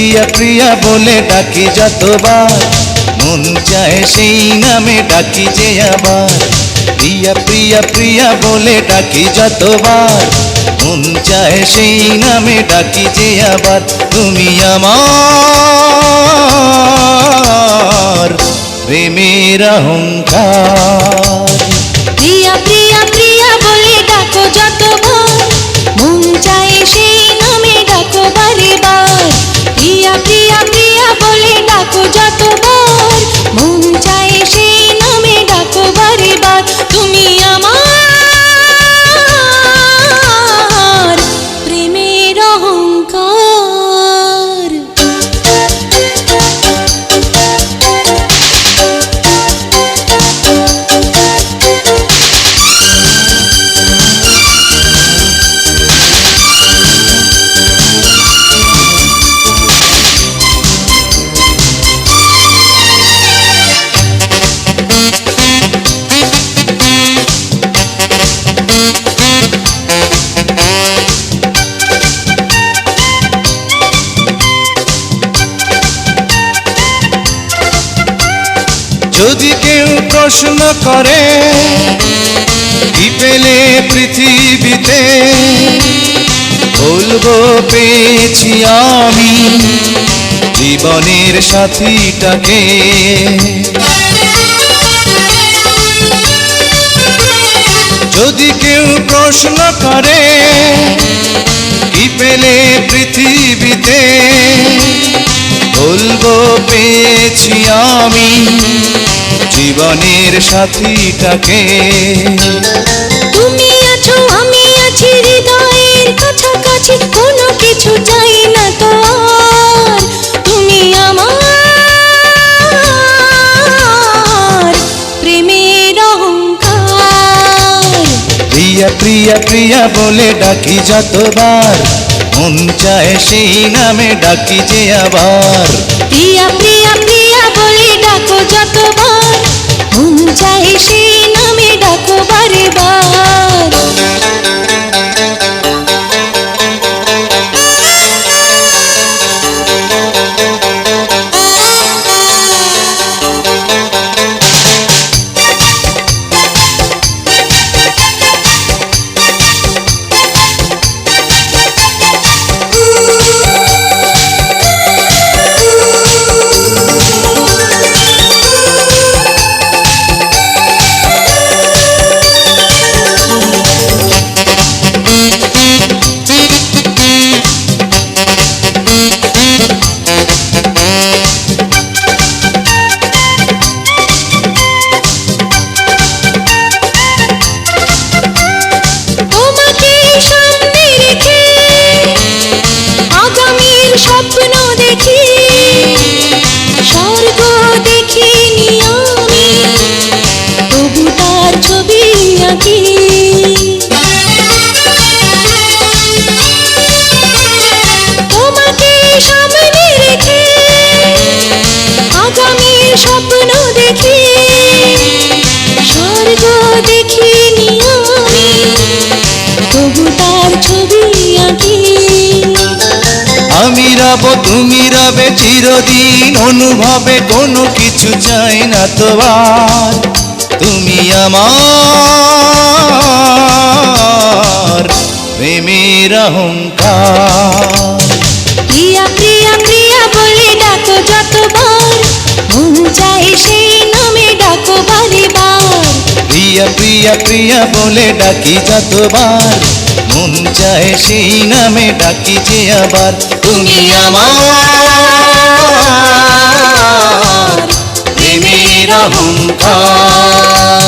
প্রিয়া প্রিয়া বলে ডাকি যতবার, মন চায় সেই নামে ডাকি যে আবার। প্রিয়া প্রিয়া প্রিয়া বলে ডাকি যতবার, মন চায় সেই নামে ডাকি যে আবার। তুমি আমার প্রেমের অহংকার। প্রিয়া প্রিয়া প্রিয়া বলে ডাকো যতবার, মন চায় সেই নামে ডাকো বারে বার। প্রিয়া প্রিয়া প্রিয়া বলে ডাকো যতবার, মন চায় সেই নামে ডাকো বারে বার। তুমি আমার প্রেমের অহংকার। যদি কেউ প্রশ্ন করে কি পেলে পৃথিবীতে, বলবো পেয়েছি আমি জীবনের সাথীটাকে। যদি কেউ প্রশ্ন করে কি পেলে পৃথিবীতে, বলবো পেয়েছি আমি জীবনের সাথীটাকে। তুমি আছো আমি আছি হৃদয়ের কাছাকাছি, কোনো কিছু চাই না তো আর। তুমি আমার প্রেমের অহংকার। প্রিয়া প্রিয়া প্রিয়া বলে ডাকি যতবার, মন চায় সেই নামে ডাকি যে আবার। প্রিয়া প্রিয়া প্রিয়া বলে ডাকো যতবার, মন চায় সেই নামে ডাকো বারে বার। স্বপ্ন দেখি স্বর্গ দেখিনি আমি, তবু তার ছবি আঁকি। তোমাকে সামনে রেখে আগামীর স্বপ্ন দেখি, স্বর্গ দেখিনি আমি, তবু তার ছবি আঁকি। আমি রব তুমি রবে চিরদিন অনুভবে, কোনো কিছু চাই না তো আর। তুমি আমার প্রেমের অহংকার। প্রিয়া প্রিয়া প্রিয়া বলে ডাকো যতবার, মন চায় সেই নামে ডাকো বারে বার। প্রিয়া প্রিয়া প্রিয়া বলে ডাকি যতবার, মন চায় সেই নামে ডাকি যে আবার। তুমি আমার প্রেমের অহংকার।